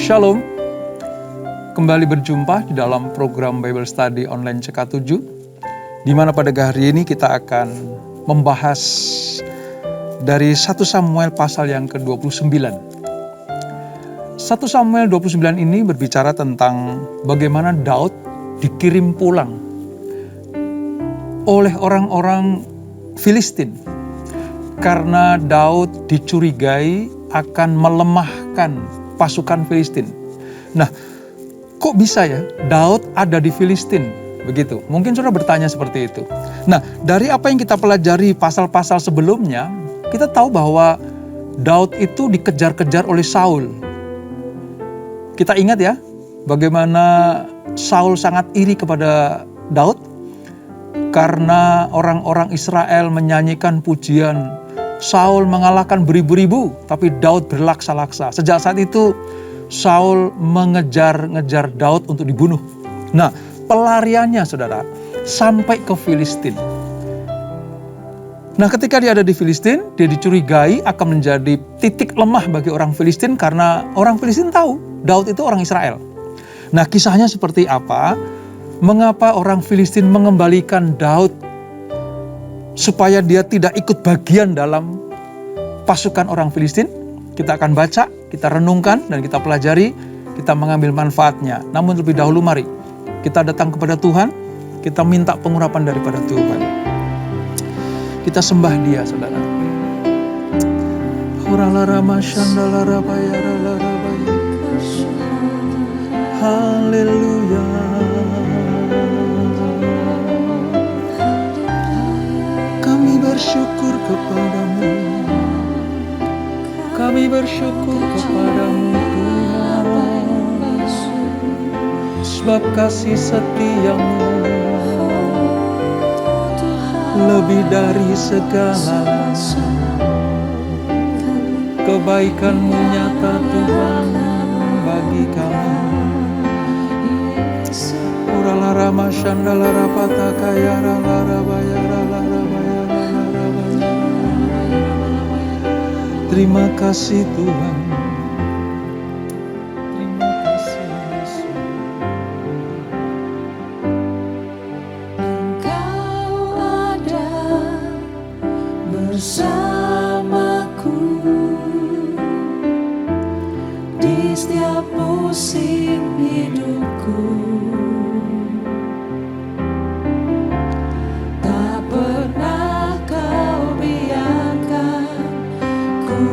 Shalom, kembali berjumpa di dalam program Bible Study online CK7, di mana pada hari ini kita akan membahas dari 1 Samuel pasal yang ke-29. 1 Samuel 29 ini berbicara tentang bagaimana Daud dikirim pulang oleh orang-orang Filistin karena Daud dicurigai akan melemahkan pasukan Filistin. Nah, kok bisa ya Daud ada di Filistin? Begitu. Mungkin saudara bertanya seperti itu. Nah, dari apa yang kita pelajari pasal-pasal sebelumnya, kita tahu bahwa Daud itu dikejar-kejar oleh Saul. Kita ingat ya, bagaimana Saul sangat iri kepada Daud karena orang-orang Israel menyanyikan pujian, Saul mengalahkan beribu-ribu, tapi Daud berlaksa-laksa. Sejak saat itu, Saul mengejar-ngejar Daud untuk dibunuh. Nah, pelariannya saudara, sampai ke Filistin. Nah, ketika dia ada di Filistin, dia dicurigai akan menjadi titik lemah bagi orang Filistin karena orang Filistin tahu Daud itu orang Israel. Nah, kisahnya seperti apa? Mengapa orang Filistin mengembalikan Daud supaya dia tidak ikut bagian dalam pasukan orang Filistin? Kita akan baca, kita renungkan, dan kita pelajari, kita mengambil manfaatnya. Namun lebih dahulu mari kita datang kepada Tuhan, kita minta pengurapan daripada Tuhan. Kita sembah Dia, saudara. Haleluya. Kami bersyukur kepadamu, kami bersyukur kepadamu Tuhan, sebab kasih setiamu lebih dari segala, kebaikanmu nyata Tuhan bagi kami. Uralara masyandalara patakayara lara bayara lara bayara lara bayara. Terima kasih Tuhan. Terima kasih Yesus. Engkau ada bersamaku di setiap musim hidupku. Pernah kau biarkan ku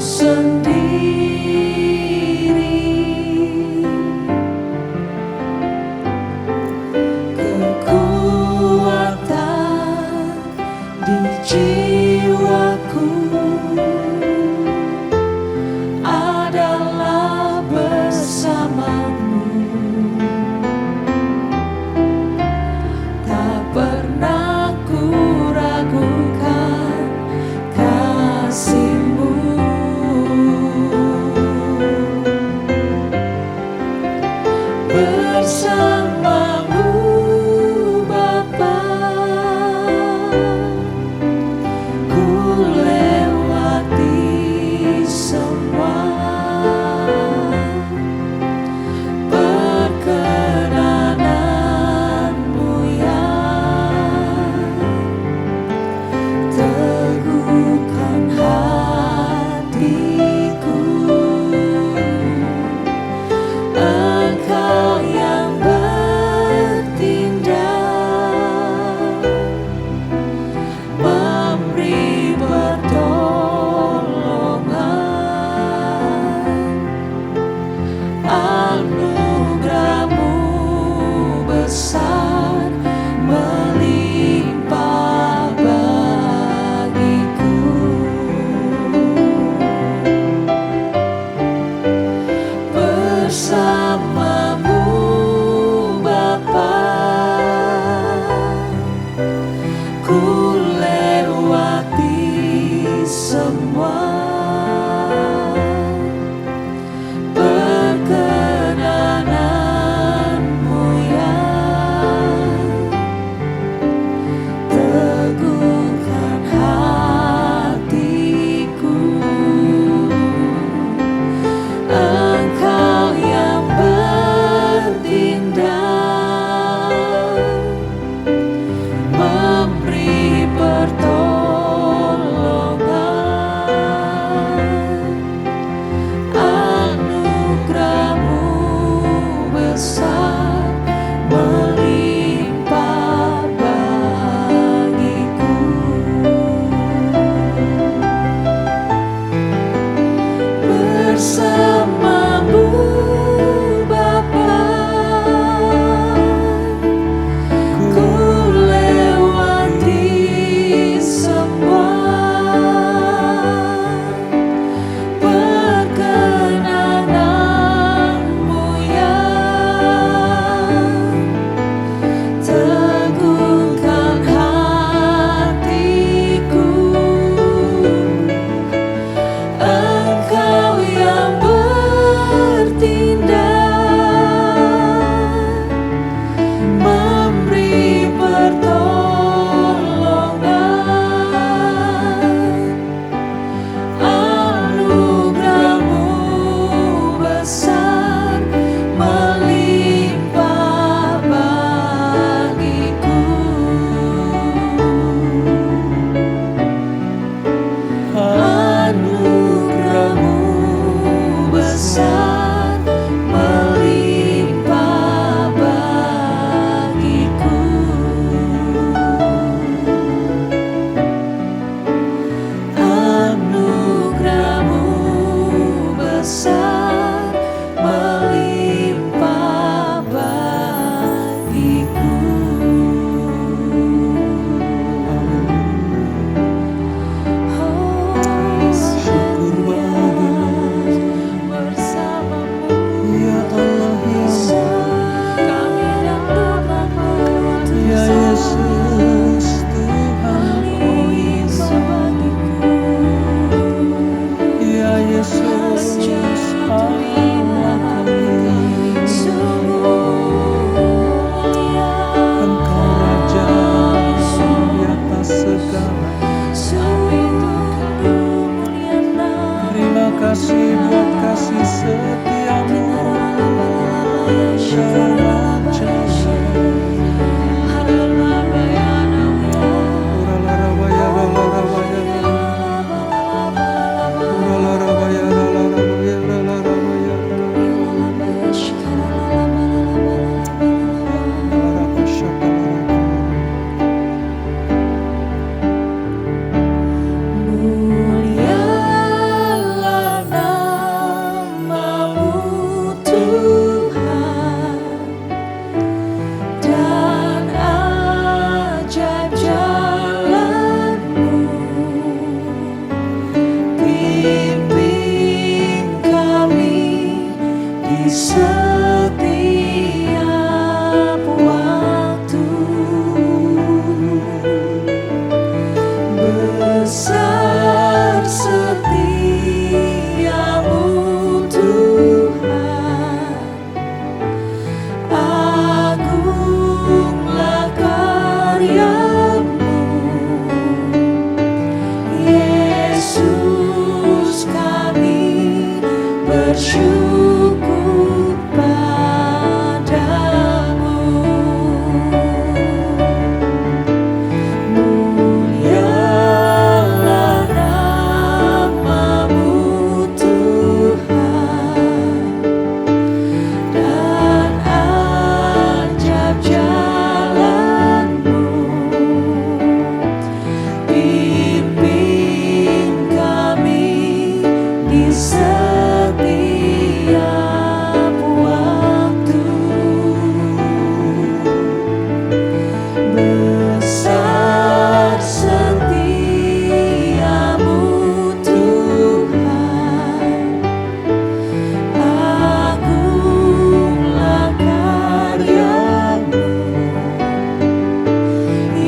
sendiri. setiap waktu. Besar setiamu Tuhan, agunglah karyamu. Yesus, kami bersyukur padamu. Mulialah namamu Tuhan, dan ajaib jalanmu. Pimpin kami di setiap waktu. Besar setiamu Tuhan, agunglah karyamu.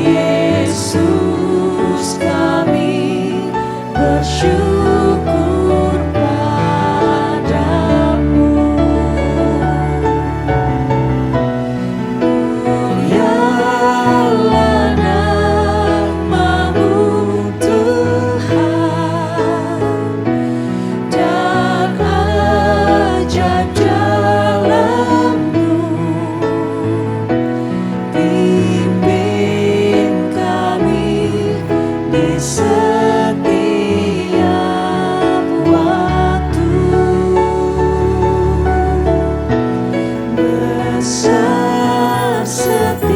Yesus, kami bersyukur padamu. Mulialah namamu Tuhan, dan ajaib jalanmu. Pimpin kami di setiap waktu. Besar setiamu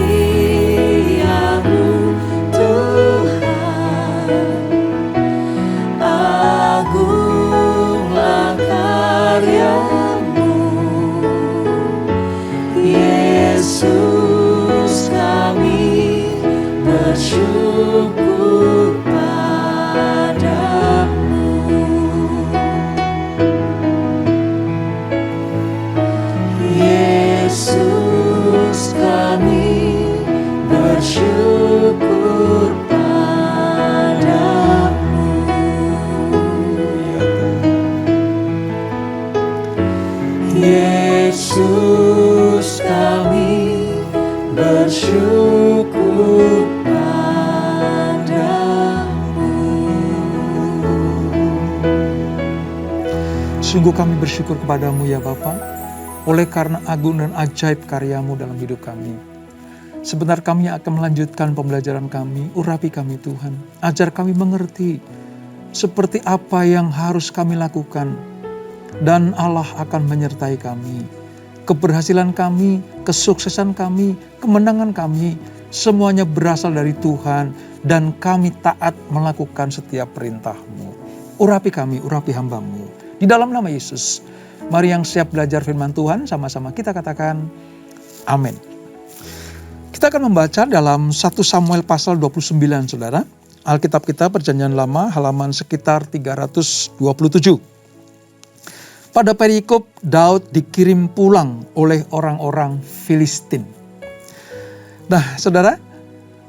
Tuhan, agunglah karyamu. Yesus, kami bersyukur padamu. Yesus, kami bersyukur padamu. Yesus, kami bersyukur padamu. Sungguh kami bersyukur kepadamu ya Bapa, oleh karena agung dan ajaib karyamu dalam hidup kami. Sebentar kami akan melanjutkan pembelajaran kami, urapi kami Tuhan. Ajar kami mengerti seperti apa yang harus kami lakukan. Dan Allah akan menyertai kami. Keberhasilan kami, kesuksesan kami, kemenangan kami, semuanya berasal dari Tuhan. Dan kami taat melakukan setiap perintah-Mu. Urapi kami, urapi hamba-Mu. Di dalam nama Yesus, mari yang siap belajar firman Tuhan, sama-sama kita katakan, amin. Kita akan membaca dalam 1 Samuel pasal 29, saudara. Alkitab kita Perjanjian Lama, halaman sekitar 327. Pada perikop, Daud dikirim pulang oleh orang-orang Filistin. Nah, saudara,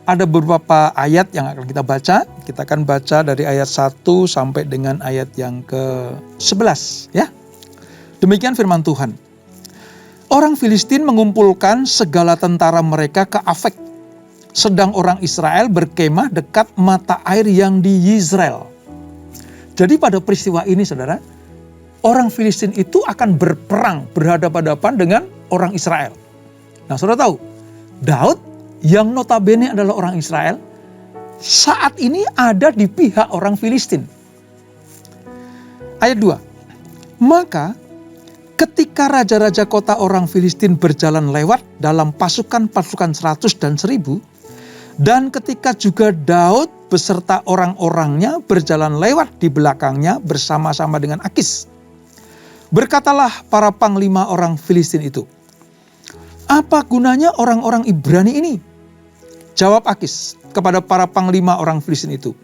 ada beberapa ayat yang akan kita baca. Kita akan baca dari ayat 1 sampai dengan ayat yang ke-11, ya. Demikian firman Tuhan. Orang Filistin mengumpulkan segala tentara mereka ke Afek, sedang orang Israel berkemah dekat mata air yang di Yizreel. Jadi pada peristiwa ini, saudara, orang Filistin itu akan berperang berhadapan-hadapan dengan orang Israel. Nah, saudara tahu, Daud yang notabene adalah orang Israel, saat ini ada di pihak orang Filistin. Ayat 2. Maka ketika raja-raja kota orang Filistin berjalan lewat dalam pasukan-pasukan 100 dan 1000, dan ketika juga Daud beserta orang-orangnya berjalan lewat di belakangnya bersama-sama dengan Akis, berkatalah para panglima orang Filistin itu, "Apa gunanya orang-orang Ibrani ini?" Jawab Akis kepada para panglima orang Filistin itu,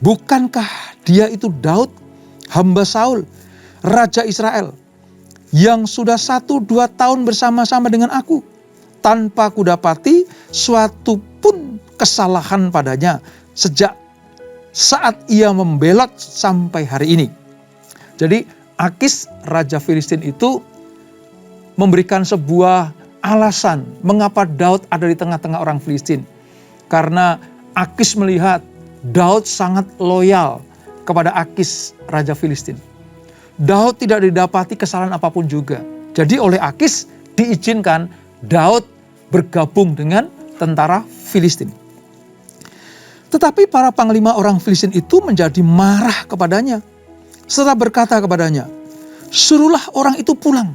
"Bukankah dia itu Daud, hamba Saul, raja Israel, yang sudah 1-2 tahun bersama-sama dengan aku, tanpa kudapati suatu pun kesalahan padanya sejak saat ia membelot sampai hari ini. Jadi Akis, Raja Filistin itu memberikan sebuah alasan mengapa Daud ada di tengah-tengah orang Filistin. Karena Akis melihat Daud sangat loyal kepada Akis, Raja Filistin. Daud tidak didapati kesalahan apapun juga. Jadi oleh Akis diizinkan Daud bergabung dengan tentara Filistin. Tetapi para panglima orang Filistin itu menjadi marah kepadanya, serta berkata kepadanya, "Suruhlah orang itu pulang,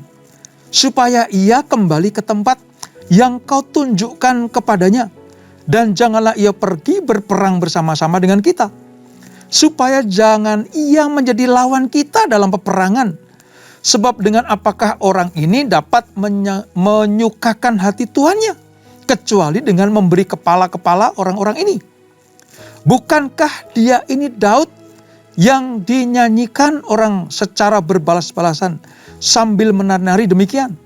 supaya ia kembali ke tempat yang kau tunjukkan kepadanya, dan janganlah ia pergi berperang bersama-sama dengan kita, supaya jangan ia menjadi lawan kita dalam peperangan. Sebab dengan apakah orang ini dapat menyukakan hati tuannya, kecuali dengan memberi kepala-kepala orang-orang ini? Bukankah dia ini Daud yang dinyanyikan orang secara berbalas-balasan sambil menari demikian?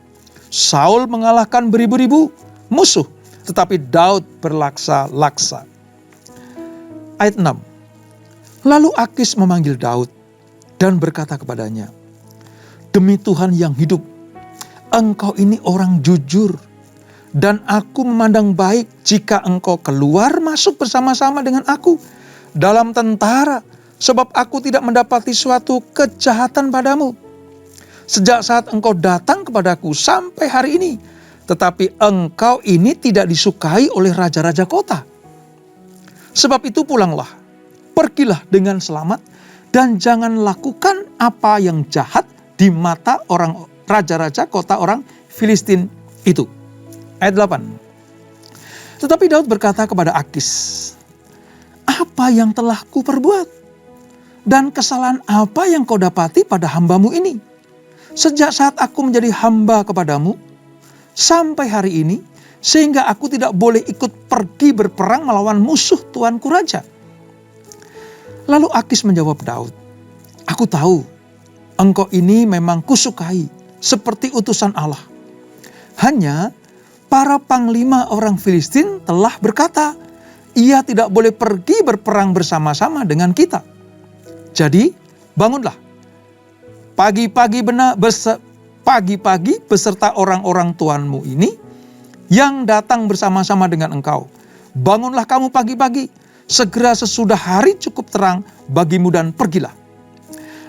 Saul mengalahkan beribu-ribu musuh, tetapi Daud berlaksa-laksa." Ayat 6. Lalu Akis memanggil Daud dan berkata kepadanya, "Demi Tuhan yang hidup, engkau ini orang jujur, dan aku memandang baik jika engkau keluar masuk bersama-sama dengan aku dalam tentara, sebab aku tidak mendapati suatu kejahatan padamu sejak saat engkau datang kepadaku sampai hari ini. Tetapi engkau ini tidak disukai oleh raja-raja kota. Sebab itu pulanglah, pergilah dengan selamat, dan jangan lakukan apa yang jahat di mata orang raja-raja kota orang Filistin itu." Ayat 8. Tetapi Daud berkata kepada Akis, "Apa yang telah kuperbuat? Dan kesalahan apa yang kau dapati pada hambamu ini? Sejak saat aku menjadi hamba kepadamu sampai hari ini, sehingga aku tidak boleh ikut pergi berperang melawan musuh tuanku raja." Lalu Akis menjawab Daud, "Aku tahu engkau ini memang kusukai seperti utusan Allah. Hanya para panglima orang Filistin telah berkata, ia tidak boleh pergi berperang bersama-sama dengan kita. Jadi bangunlah, pagi-pagi beserta orang-orang tuanmu ini yang datang bersama-sama dengan engkau. Bangunlah kamu pagi-pagi, segera sesudah hari cukup terang bagimu, dan pergilah."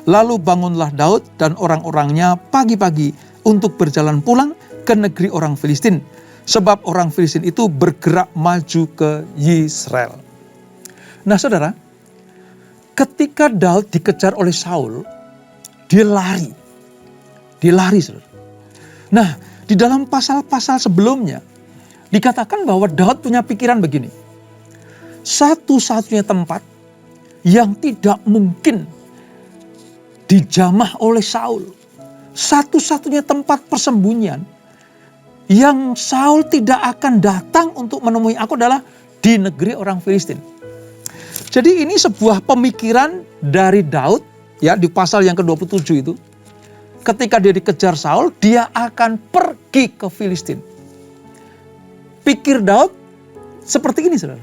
Lalu bangunlah Daud dan orang-orangnya pagi-pagi untuk berjalan pulang ke negeri orang Filistin, sebab orang Filistin itu bergerak maju ke Yisrael. Nah saudara, ketika Daud dikejar oleh Saul, dia lari. Saudara. Nah, di dalam pasal-pasal sebelumnya dikatakan bahwa Daud punya pikiran begini. Satu-satunya tempat yang tidak mungkin dijamah oleh Saul, satu-satunya tempat persembunyian yang Saul tidak akan datang untuk menemui aku adalah di negeri orang Filistin. Jadi ini sebuah pemikiran dari Daud ya di pasal yang ke-27 itu. Ketika dia dikejar Saul, dia akan pergi ke Filistin. Pikir Daud seperti ini, saudara.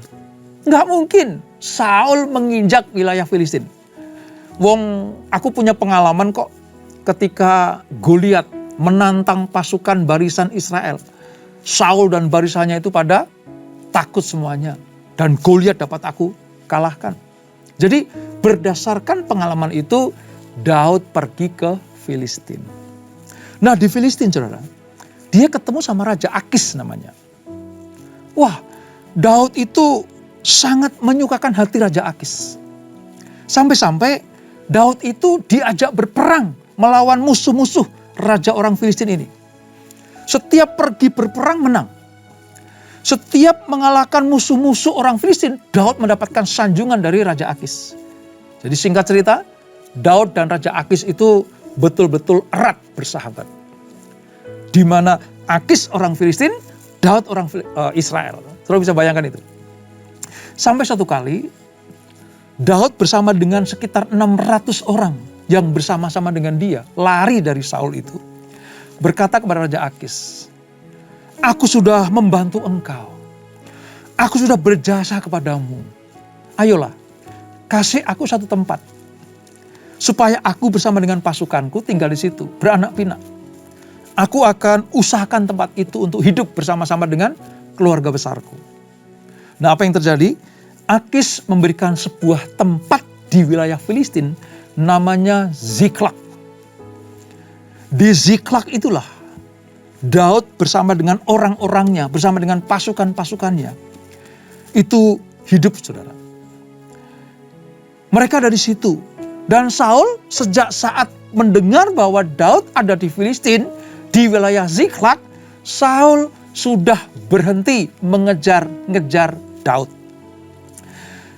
Nggak mungkin Saul menginjak wilayah Filistin. Wong, aku punya pengalaman kok ketika Goliat menantang pasukan barisan Israel. Saul dan barisannya itu pada takut semuanya. Dan Goliat dapat aku kalahkan. Jadi berdasarkan pengalaman itu, Daud pergi ke Filistin. Nah di Filistin, saudara, dia ketemu sama Raja Akis namanya. Wah, Daud itu sangat menyukakan hati Raja Akis. Sampai-sampai Daud itu diajak berperang melawan musuh-musuh raja orang Filistin ini. Setiap pergi berperang menang. Setiap mengalahkan musuh-musuh orang Filistin, Daud mendapatkan sanjungan dari Raja Akis. Jadi singkat cerita, Daud dan Raja Akis itu betul-betul erat bersahabat. Di mana Akis orang Filistin, Daud orang Israel. Saudara bisa bayangkan itu. Sampai satu kali, Daud bersama dengan sekitar 600 orang yang bersama-sama dengan dia lari dari Saul itu. berkata kepada Raja Akis, "Aku sudah membantu engkau. Aku sudah berjasa kepadamu. Ayolah, kasih aku satu tempat, supaya aku bersama dengan pasukanku tinggal di situ, beranak pinak. Aku akan usahakan tempat itu untuk hidup bersama-sama dengan keluarga besarku." Nah, apa yang terjadi? Akis memberikan sebuah tempat di wilayah Filistin namanya Ziklag. Di Ziklag itulah Daud bersama dengan orang-orangnya, bersama dengan pasukan-pasukannya, itu hidup, saudara. Mereka ada di situ. Dan Saul sejak saat mendengar bahwa Daud ada di Filistin, di wilayah Ziklag, Saul sudah berhenti mengejar-ngejar Daud.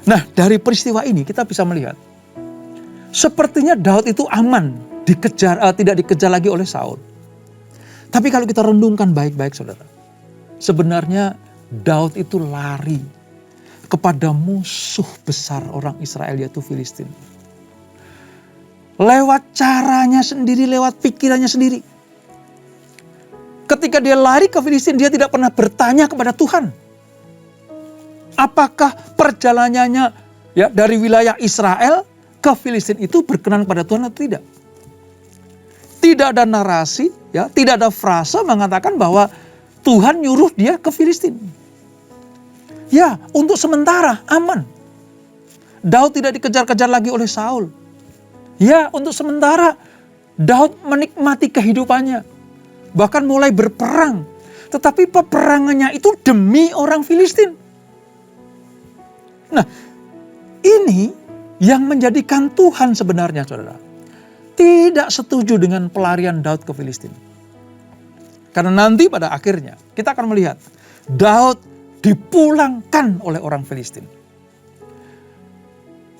Nah, dari peristiwa ini kita bisa melihat, sepertinya Daud itu aman, tidak dikejar lagi oleh Saul. Tapi kalau kita renungkan baik-baik, saudara, sebenarnya Daud itu lari kepada musuh besar orang Israel, yaitu Filistin. Lewat caranya sendiri, lewat pikirannya sendiri. Ketika dia lari ke Filistin, dia tidak pernah bertanya kepada Tuhan. Apakah perjalanannya dari wilayah Israel ke Filistin itu berkenan pada Tuhan atau tidak? Tidak ada narasi, tidak ada frasa mengatakan bahwa Tuhan nyuruh dia ke Filistin. Ya, untuk sementara aman. Daud tidak dikejar-kejar lagi oleh Saul. Ya, untuk sementara Daud menikmati kehidupannya. Bahkan mulai berperang. Tetapi peperangannya itu demi orang Filistin. Nah, ini yang menjadikan Tuhan sebenarnya, saudara, tidak setuju dengan pelarian Daud ke Filistin. Karena nanti pada akhirnya kita akan melihat Daud dipulangkan oleh orang Filistin.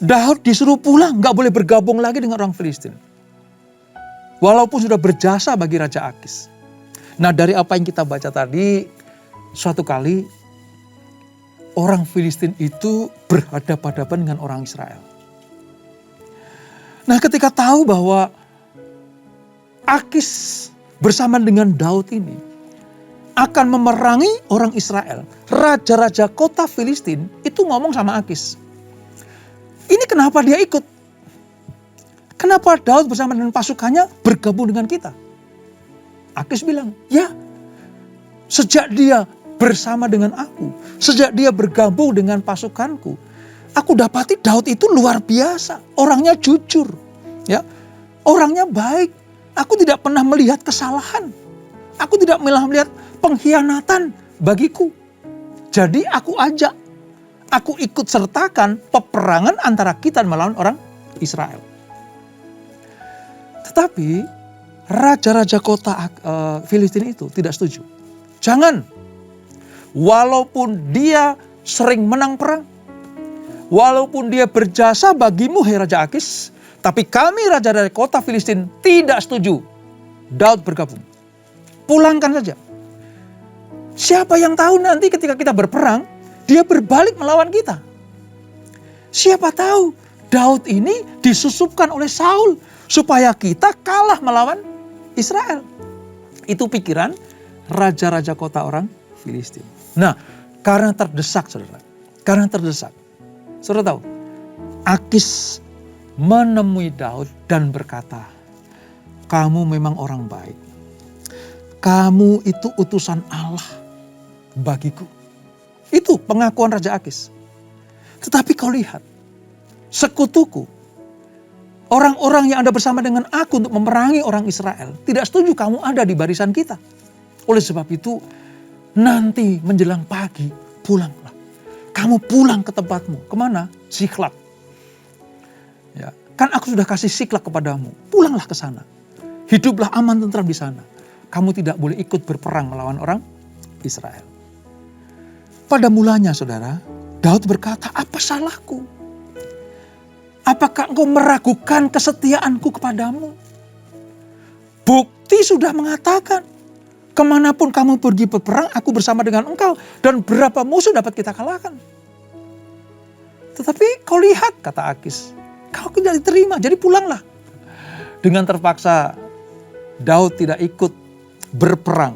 Daud disuruh pulang, gak boleh bergabung lagi dengan orang Filistin. Walaupun sudah berjasa bagi Raja Akis. Nah, dari apa yang kita baca tadi, suatu kali orang Filistin itu berhadapan-hadapan dengan orang Israel. Nah, ketika tahu bahwa Akis bersama dengan Daud ini akan memerangi orang Israel, raja-raja kota Filistin itu ngomong sama Akis, "Ini kenapa dia ikut? Kenapa Daud bersama dengan pasukannya bergabung dengan kita?" Akis bilang, "Ya, sejak dia bersama dengan aku, sejak dia bergabung dengan pasukanku, aku dapati Daud itu luar biasa, orangnya jujur, orangnya baik. Aku tidak pernah melihat kesalahan. Aku tidak pernah melihat pengkhianatan bagiku. Jadi aku ikut sertakan peperangan antara kita melawan orang Israel." Tetapi raja-raja kota Filistin itu tidak setuju. "Jangan. Walaupun dia sering menang perang, walaupun dia berjasa bagimu, hai Raja Akis, tapi kami raja dari kota Filistin tidak setuju Daud bergabung. Pulangkan saja. Siapa yang tahu nanti ketika kita berperang, dia berbalik melawan kita. Siapa tahu Daud ini disusupkan oleh Saul supaya kita kalah melawan Israel." Itu pikiran raja-raja kota orang Filistin. Nah, karena terdesak, saudara. Saudara tahu, Akis menemui Daud dan berkata, "Kamu memang orang baik. Kamu itu utusan Allah bagiku." Itu pengakuan Raja Akis. Tetapi kau lihat, sekutuku, orang-orang yang ada bersama dengan aku untuk memerangi orang Israel, tidak setuju kamu ada di barisan kita. Oleh sebab itu, nanti menjelang pagi, pulanglah. Kamu pulang ke tempatmu. Kemana? Ziklag. Ya, kan aku sudah kasih Ziklag kepadamu. Pulanglah ke sana. Hiduplah aman tentram di sana. Kamu tidak boleh ikut berperang melawan orang Israel. Pada mulanya, saudara, Daud berkata, "Apa salahku? Apakah engkau meragukan kesetiaanku kepadamu? Bukti sudah mengatakan, kemanapun kamu pergi berperang, aku bersama dengan engkau. Dan berapa musuh dapat kita kalahkan. Tetapi kau lihat," kata Akis, "kau tidak diterima, jadi pulanglah." Dengan terpaksa, Daud tidak ikut berperang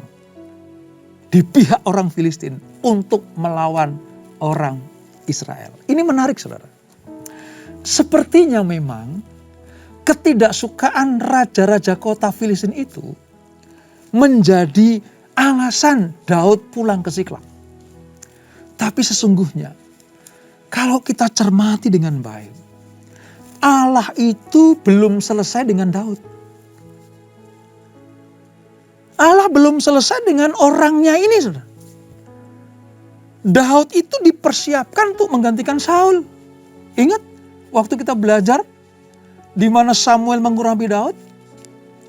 di pihak orang Filistin untuk melawan orang Israel. Ini menarik, saudara. Sepertinya memang ketidaksukaan raja-raja kota Filistin itu menjadi alasan Daud pulang ke Siklag. Tapi sesungguhnya kalau kita cermati dengan baik, Allah itu belum selesai dengan Daud. Allah belum selesai dengan orangnya ini, saudara. Daud itu dipersiapkan untuk menggantikan Saul. Ingat waktu kita belajar di mana Samuel mengurapi Daud,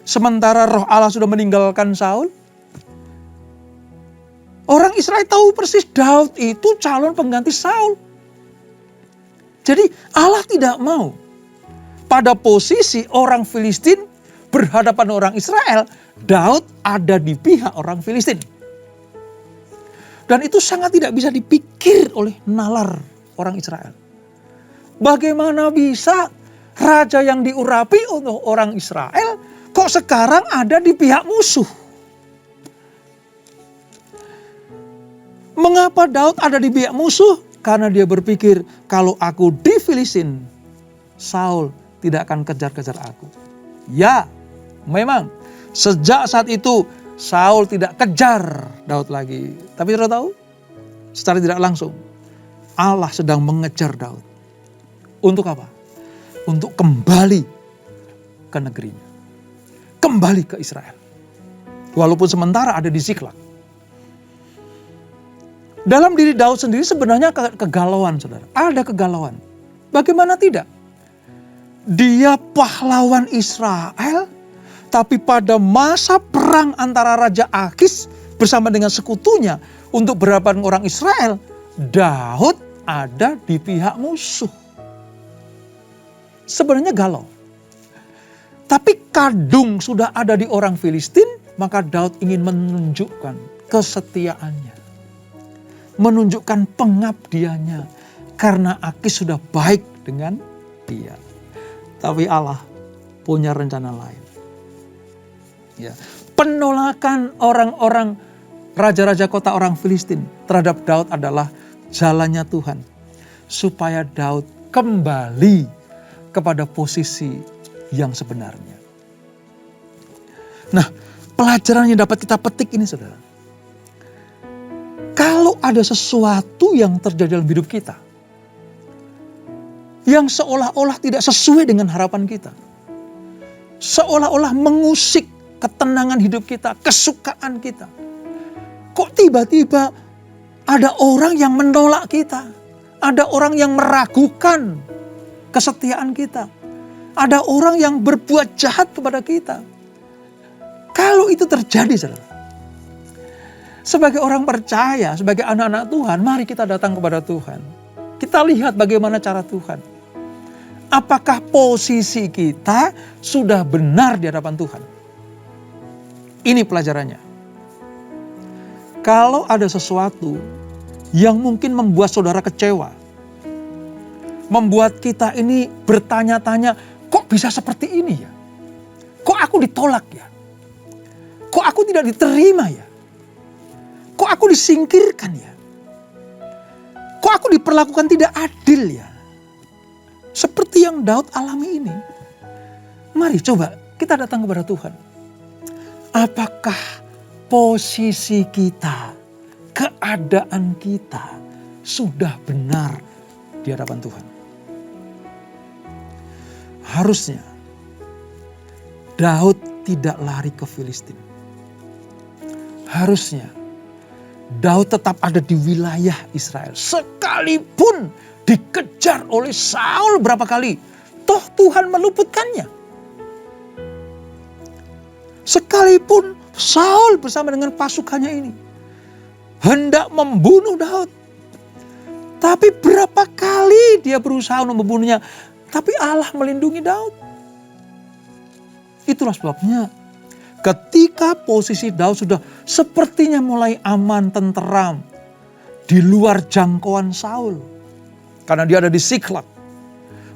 sementara roh Allah sudah meninggalkan Saul. Orang Israel tahu persis Daud itu calon pengganti Saul. Jadi Allah tidak mau pada posisi orang Filistin berhadapan orang Israel, Daud ada di pihak orang Filistin. Dan itu sangat tidak bisa dipikir oleh nalar orang Israel. Bagaimana bisa raja yang diurapi untuk orang Israel kok sekarang ada di pihak musuh? Mengapa Daud ada di pihak musuh? Karena dia berpikir, kalau aku di Filistin, Saul tidak akan kejar-kejar aku. Ya, memang sejak saat itu Saul tidak kejar Daud lagi. Tapi saudara tahu, secara tidak langsung Allah sedang mengejar Daud. Untuk apa? Untuk kembali ke negerinya. Kembali ke Israel. Walaupun sementara ada di Siklag. Dalam diri Daud sendiri sebenarnya kegalauan, saudara. Ada kegalauan. Bagaimana tidak? Dia pahlawan Israel, tapi pada masa perang antara Raja Akis bersama dengan sekutunya untuk berhadapan orang Israel, Daud ada di pihak musuh. Sebenarnya galau. Tapi kadung sudah ada di orang Filistin, maka Daud ingin menunjukkan kesetiaannya. Menunjukkan pengabdiannya karena Akis sudah baik dengan dia. Tapi Allah punya rencana lain. Ya. Penolakan orang-orang raja-raja kota orang Filistin terhadap Daud adalah jalannya Tuhan supaya Daud kembali kepada posisi yang sebenarnya. Nah, pelajaran yang dapat kita petik ini, saudara. Kalau ada sesuatu yang terjadi dalam hidup kita, yang seolah-olah tidak sesuai dengan harapan kita, seolah-olah mengusik ketenangan hidup kita, kesukaan kita, kok tiba-tiba ada orang yang menolak kita, ada orang yang meragukan kesetiaan kita, ada orang yang berbuat jahat kepada kita. Kalau itu terjadi, saudara, sebagai orang percaya, sebagai anak-anak Tuhan, mari kita datang kepada Tuhan. Kita lihat bagaimana cara Tuhan. Apakah posisi kita sudah benar di hadapan Tuhan? Ini pelajarannya. Kalau ada sesuatu yang mungkin membuat saudara kecewa, membuat kita ini bertanya-tanya, kok bisa seperti ini ya? Kok aku ditolak ya? Kok aku tidak diterima ya? Kok aku disingkirkan ya? Kok aku diperlakukan tidak adil ya? Seperti yang Daud alami ini. Mari coba kita datang kepada Tuhan. Apakah posisi kita, keadaan kita sudah benar di hadapan Tuhan? Harusnya Daud tidak lari ke Filistin. Harusnya Daud tetap ada di wilayah Israel. Sekalipun dikejar oleh Saul berapa kali, toh Tuhan meluputkannya. Sekalipun Saul bersama dengan pasukannya ini hendak membunuh Daud. Tapi berapa kali dia berusaha untuk membunuhnya, tapi Allah melindungi Daud. Itulah sebabnya ketika posisi Daud sudah sepertinya mulai aman, tenteram, di luar jangkauan Saul. Karena dia ada di Siklag.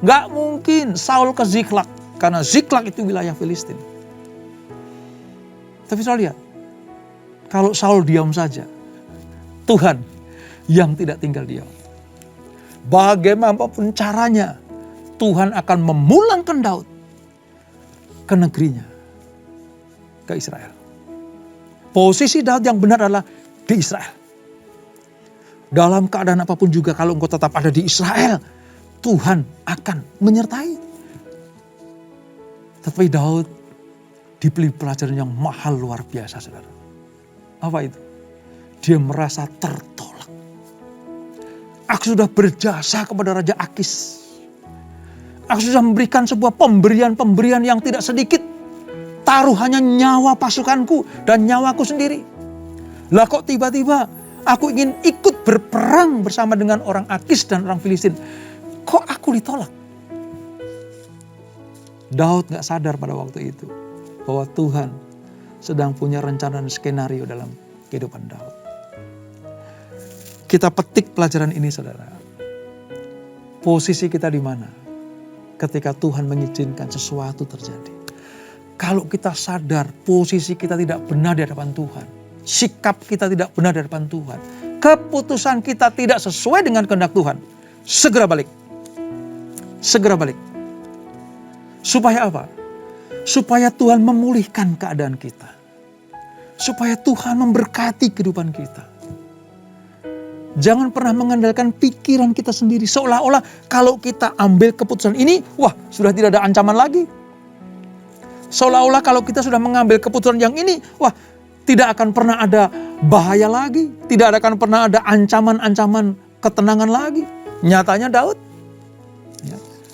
Gak mungkin Saul ke Siklag, karena Siklag itu wilayah Filistin. Tapi saudara lihat, Kalau Saul diam saja, Tuhan yang tidak tinggal diam. Bagaimanapun caranya, Tuhan akan memulangkan Daud ke negerinya, ke Israel. Posisi Daud yang benar adalah di Israel. Dalam keadaan apapun juga, kalau engkau tetap ada di Israel, Tuhan akan menyertai. Tetapi Daud diberi pelajaran yang mahal luar biasa, saudara. Apa itu? Dia merasa tertolak. Aku sudah berjasa kepada Raja Akis. Aku sudah memberikan sebuah pemberian-pemberian yang tidak sedikit. Taruhannya nyawa pasukanku dan nyawaku sendiri. Lah kok tiba-tiba aku ingin ikut berperang bersama dengan orang Akis dan orang Filistin. Kok aku ditolak? Daud gak sadar pada waktu itu bahwa Tuhan sedang punya rencana dan skenario dalam kehidupan Daud. Kita petik pelajaran ini, saudara. Posisi kita di mana ketika Tuhan mengizinkan sesuatu terjadi. Kalau kita sadar posisi kita tidak benar di hadapan Tuhan, sikap kita tidak benar di hadapan Tuhan, keputusan kita tidak sesuai dengan kehendak Tuhan, segera balik. Segera balik. Supaya apa? Supaya Tuhan memulihkan keadaan kita. Supaya Tuhan memberkati kehidupan kita. Jangan pernah mengandalkan pikiran kita sendiri. Seolah-olah kalau kita ambil keputusan ini, wah sudah tidak ada ancaman lagi. Seolah-olah kalau kita sudah mengambil keputusan yang ini, wah tidak akan pernah ada bahaya lagi. Tidak akan pernah ada ancaman-ancaman ketenangan lagi. Nyatanya Daud,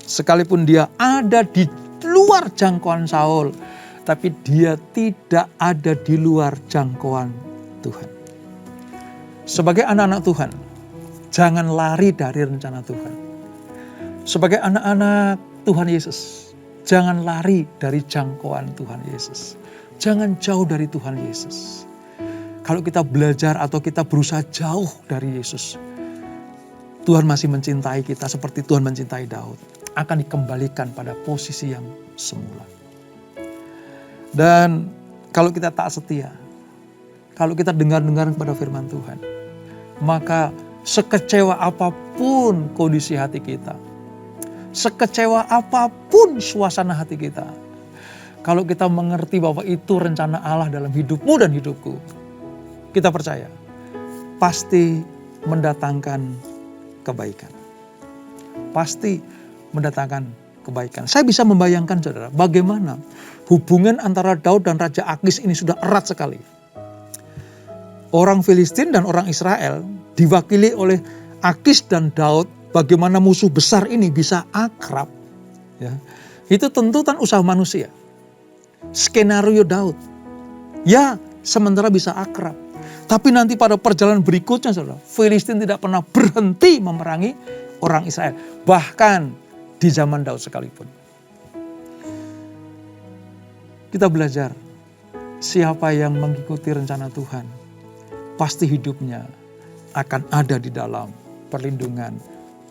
sekalipun dia ada di luar jangkauan Saul, tapi dia tidak ada di luar jangkauan Tuhan. Sebagai anak-anak Tuhan, jangan lari dari rencana Tuhan. Sebagai anak-anak Tuhan Yesus, jangan lari dari jangkauan Tuhan Yesus. Jangan jauh dari Tuhan Yesus. Kalau kita belajar atau kita berusaha jauh dari Yesus, Tuhan masih mencintai kita seperti Tuhan mencintai Daud. Akan dikembalikan pada posisi yang semula. Dan kalau kita tak setia, kalau kita dengar-dengar kepada firman Tuhan, maka sekecewa apapun kondisi hati kita, sekecewa apapun suasana hati kita, kalau kita mengerti bahwa itu rencana Allah dalam hidupmu dan hidupku, kita percaya pasti mendatangkan kebaikan. Pasti mendatangkan kebaikan. Saya bisa membayangkan, saudara, bagaimana hubungan antara Daud dan Raja Akis ini sudah erat sekali. Orang Filistin dan orang Israel diwakili oleh Akis dan Daud, bagaimana musuh besar ini bisa akrab. Ya, itu tentu kan usaha manusia. Skenario Daud. Ya, sementara bisa akrab. Tapi nanti pada perjalanan berikutnya, saudara, Filistin tidak pernah berhenti memerangi orang Israel. Bahkan di zaman Daud sekalipun. Kita belajar, siapa yang mengikuti rencana Tuhan, pasti hidupnya akan ada di dalam perlindungan,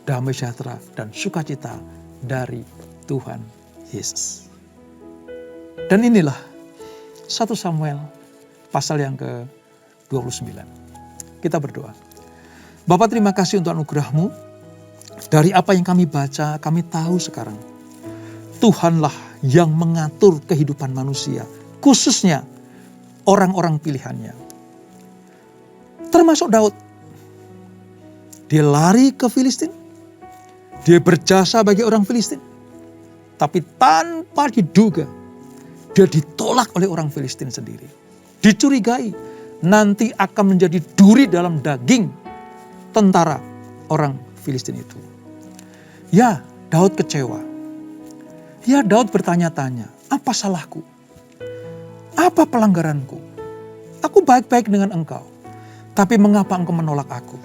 damai sejahtera, dan sukacita dari Tuhan Yesus. Dan inilah 1 Samuel pasal yang ke-29. Kita berdoa. Bapa, terima kasih untuk anugerah-Mu. Dari apa yang kami baca, kami tahu sekarang Tuhanlah yang mengatur kehidupan manusia, khususnya orang-orang pilihannya. Termasuk Daud. Dia lari ke Filistin. Dia berjasa bagi orang Filistin. Tapi tanpa diduga, dia ditolak oleh orang Filistin sendiri. Dicurigai nanti akan menjadi duri dalam daging tentara orang Filistin itu. Ya, Daud kecewa. Ya, Daud bertanya-tanya, apa salahku? Apa pelanggaranku? Aku baik-baik dengan engkau, tapi mengapa engkau menolak aku?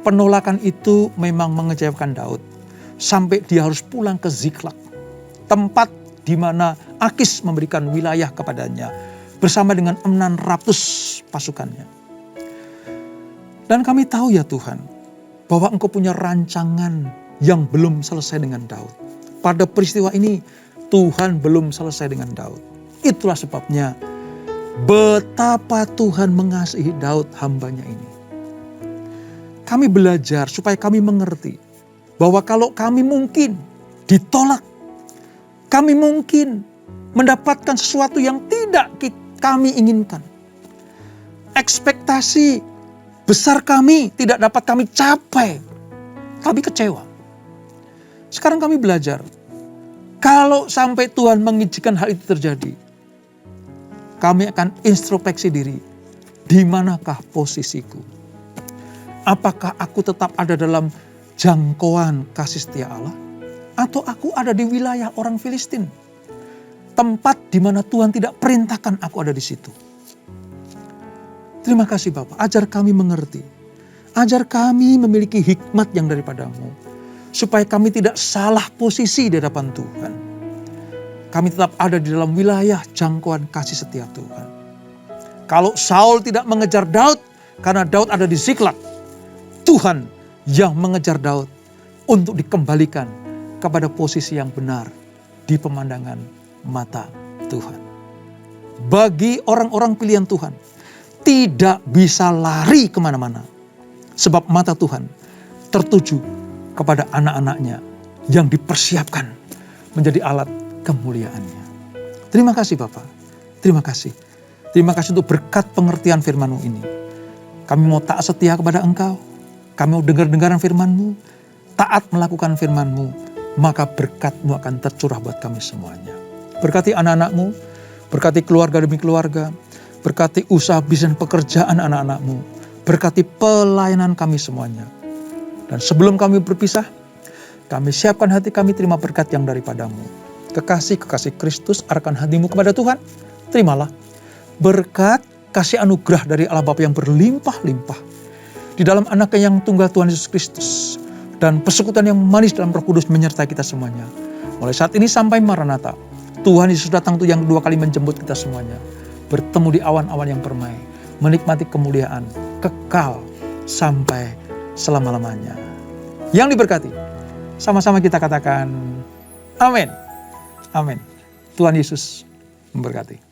Penolakan itu memang mengecewakan Daud, sampai dia harus pulang ke Ziklag, tempat di mana Akis memberikan wilayah kepadanya, bersama dengan 600 pasukannya. Dan kami tahu ya Tuhan, bahwa engkau punya rancangan yang belum selesai dengan Daud. Pada peristiwa ini, Tuhan belum selesai dengan Daud. Itulah sebabnya betapa Tuhan mengasihi Daud hambanya ini. Kami belajar supaya kami mengerti bahwa kalau kami mungkin ditolak, kami mungkin mendapatkan sesuatu yang tidak kami inginkan. Ekspektasi besar kami tidak dapat kami capai. Kami kecewa. Sekarang kami belajar, kalau sampai Tuhan mengizinkan hal itu terjadi, kami akan introspeksi diri. Di manakah posisiku? Apakah aku tetap ada dalam jangkauan kasih setia Allah? Atau aku ada di wilayah orang Filistin? Tempat di mana Tuhan tidak perintahkan aku ada di situ. Terima kasih Bapak, ajar kami mengerti. Ajar kami memiliki hikmat yang daripadamu. Supaya kami tidak salah posisi di hadapan Tuhan. Kami tetap ada di dalam wilayah jangkauan kasih setia Tuhan. Kalau Saul tidak mengejar Daud, karena Daud ada di Ziklag, Tuhan yang mengejar Daud untuk dikembalikan kepada posisi yang benar di pemandangan mata Tuhan. Bagi orang-orang pilihan Tuhan, tidak bisa lari kemana-mana. Sebab mata Tuhan tertuju kepada anak-anaknya yang dipersiapkan menjadi alat kemuliaannya. Terima kasih Bapak. Terima kasih. Terima kasih untuk berkat pengertian firman-Mu ini. Kami mau taat setia kepada Engkau. Kami mau dengar-dengaran firman-Mu. Taat melakukan firman-Mu. Maka berkat-Mu akan tercurah buat kami semuanya. Berkati anak-anak-Mu. Berkati keluarga demi keluarga. Berkati usaha bisnis pekerjaan anak-anak-Mu. Berkati pelayanan kami semuanya. Dan sebelum kami berpisah, kami siapkan hati kami terima berkat yang daripadamu. Kekasih-kekasih Kristus arahkan hatimu kepada Tuhan. Terimalah berkat kasih anugerah dari Allah Bapa yang berlimpah-limpah. Di dalam anaknya yang tunggal Tuhan Yesus Kristus. Dan persekutuan yang manis dalam Roh Kudus menyertai kita semuanya. Mulai saat ini sampai Maranatha. Tuhan Yesus datang tuh yang kedua kali menjemput kita semuanya. Bertemu di awan-awan yang permai. Menikmati kemuliaan kekal sampai selama-lamanya. Yang diberkati. Sama-sama kita katakan amin. Amin. Tuhan Yesus memberkati.